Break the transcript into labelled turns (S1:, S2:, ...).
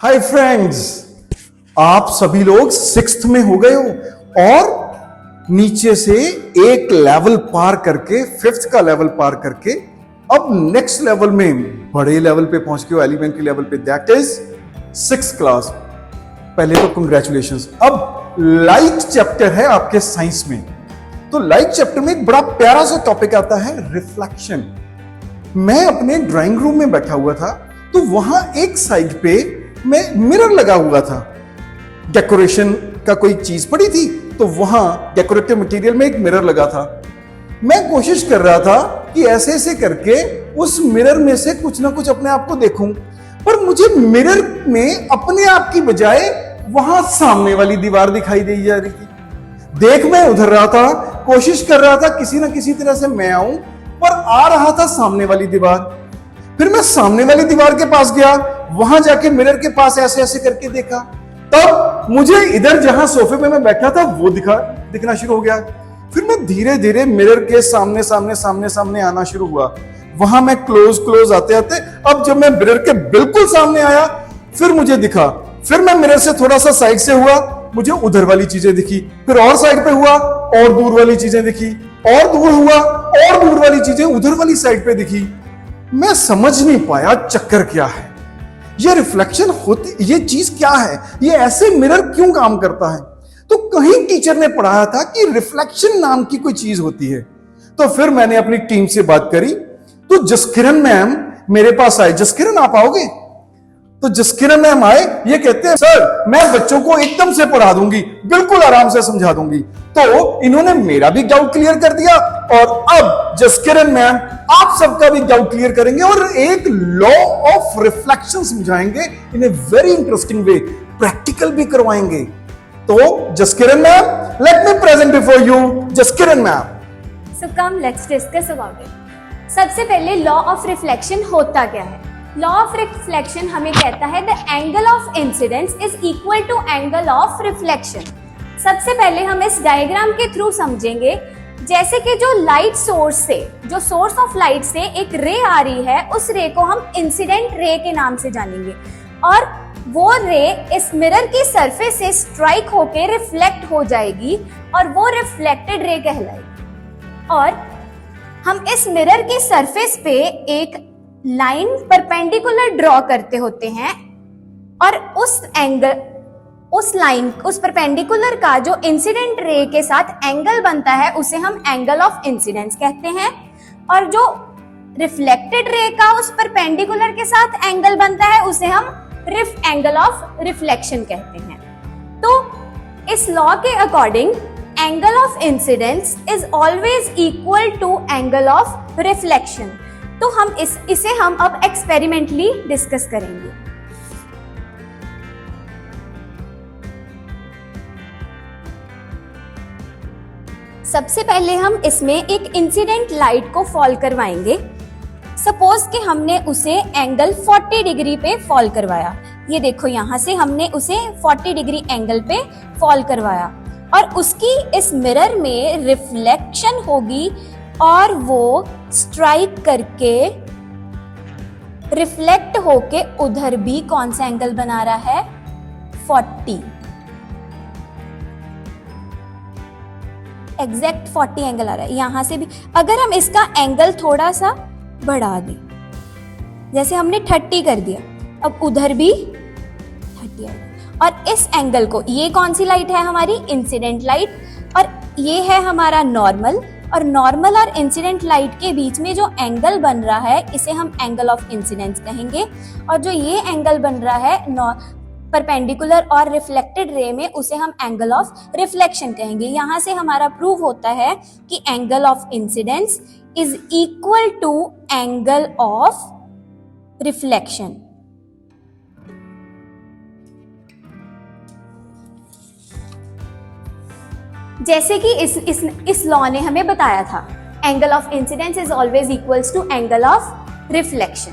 S1: Hi friends, आप सभी लोग सिक्स्थ में हो गए हो और नीचे से एक लेवल पार करके फिफ्थ का लेवल पार करके अब नेक्स्ट लेवल में बड़े लेवल पे पहुंच गए हो, एलिमेंट्री लेवल पे, दैट इज सिक्स्थ क्लास। पहले तो कंग्रेचुलेशंस। अब लाइट चैप्टर है आपके साइंस में, तो लाइट चैप्टर में एक बड़ा प्यारा सा टॉपिक आता है, रिफ्लेक्शन। मैं अपने ड्राइंग रूम में बैठा हुआ था, तो वहां एक साइड पे में मिरर लगा हुआ था। डेकोरेशन का कोई चीज पड़ी थी, तो वहां डेकोरेटिव मटेरियल में एक मिरर लगा था। मैं कोशिश कर रहा था कि ऐसे ऐसे करके उस मिरर में से कुछ ना कुछ अपने आप को देखूं, पर मुझे मिरर में अपने आप की बजाय वहां सामने वाली दीवार दिखाई दी जा रही थी। देख मैं उधर रहा था, कोशिश कर रहा था किसी ना किसी तरह से मैं आऊं, पर आ रहा था सामने वाली दीवार। फिर मैं सामने वाली दीवार के पास गया, वहां जाके मिरर के पास ऐसे ऐसे करके देखा, तब मुझे इधर जहां सोफे पे मैं बैठा था वो दिखना शुरू हो गया। फिर मैं धीरे धीरे मिरर के सामने सामने सामने सामने आना शुरू हुआ। वहां मैं क्लोज आते आते, अब जब मैं मिरर के बिल्कुल सामने आया, फिर मुझे दिखा। फिर मैं मिरर से थोड़ा सा साइड से हुआ, मुझे उधर वाली चीजें दिखी। फिर और साइड पे हुआ, और दूर वाली चीजें दिखी, और दूर हुआ, और दूर वाली चीजें उधर वाली साइड पे दिखी। मैं समझ नहीं पाया चक्कर क्या है, ये रिफ्लेक्शन होती, ये चीज क्या है, ये ऐसे मिरर क्यों काम करता है। तो कहीं टीचर ने पढ़ाया था कि रिफ्लेक्शन नाम की कोई चीज होती है। तो फिर मैंने अपनी टीम से बात करी, तो जसकिरण मैम मेरे पास आए। जसकिरण आप आओगे? तो जसकिरण मैम आए, ये कहते हैं सर मैं बच्चों को एकदम से पढ़ा दूंगी, बिल्कुल आराम से समझा दूंगी। तो इन्होंने मेरा भी डाउट क्लियर कर दिया, और अब जसकिरण मैम आप सबका भी डाउट क्लियर करेंगे और एक लॉ ऑफ रिफ्लेक्शन समझाएंगे in a very interesting way, practical भी करवाएंगे। तो Jaskiran ma'am, let me present before you Jaskiran ma'am.
S2: So come let's discuss about it. सबसे पहले लॉ ऑफ रिफ्लेक्शन होता क्या है? लॉ ऑफ रिफ्लेक्शन हमें कहता है the angle of incidence is equal to angle of reflection. सबसे पहले हम इस डायग्राम के थ्रू समझेंगे, जैसे कि जो लाइट सोर्स से, जो सोर्स ऑफ लाइट से एक रे आ रही है, उस रे को हम इंसिडेंट रे के नाम से जानेंगे, और वो रे इस मिरर की सरफेस से स्ट्राइक होके रिफ्लेक्ट हो जाएगी और वो रिफ्लेक्टेड रे कहलाएगी। और हम इस मिरर की सरफेस पे एक लाइन परपेंडिकुलर ड्रॉ करते होते हैं, और उस एंगल, उस लाइन, उस परपेंडिकुलर का जो इंसिडेंट रे के साथ एंगल बनता है उसे हम एंगल ऑफ इंसिडेंस कहते हैं, और जो रिफ्लेक्टेड रे का उस परपेंडिकुलर के साथ एंगल बनता है उसे हम एंगल ऑफ रिफ्लेक्शन कहते हैं। तो इस लॉ के according angle of incidence is always equal to angle of reflection. तो हम इसे हम अब एक्सपेरिमेंटली डिस्कस करेंगे। सबसे पहले हम इसमें एक इंसिडेंट लाइट को फॉल करवाएंगे। सपोज कि हमने उसे एंगल 40 डिग्री पे फॉल करवाया। ये देखो, यहां से हमने उसे 40 डिग्री एंगल पे फॉल करवाया, और उसकी इस मिरर में रिफ्लेक्शन होगी, और वो स्ट्राइक करके रिफ्लेक्ट होके उधर भी कौन सा एंगल बना रहा है? 40, एग्जैक्ट 40 एंगल आ रहा है। यहां से भी अगर हम इसका एंगल थोड़ा सा बढ़ा दें, जैसे हमने 30 कर दिया, अब उधर भी 30 आएगा। और इस एंगल को, ये कौन सी लाइट है? हमारी इंसिडेंट लाइट, और ये है हमारा नॉर्मल, और नॉर्मल और इंसिडेंट लाइट के बीच में जो एंगल बन रहा है इसे हम एंगल ऑफ इंसिडेंस कहेंगे, और जो ये एंगल बन रहा है परपेंडिकुलर और रिफ्लेक्टेड रे में उसे हम एंगल ऑफ रिफ्लेक्शन कहेंगे। यहां से हमारा प्रूव होता है कि angle of incidence is equal to angle of reflection. जैसे कि इस लॉ ने हमें बताया था, angle of incidence is always equals to angle of reflection.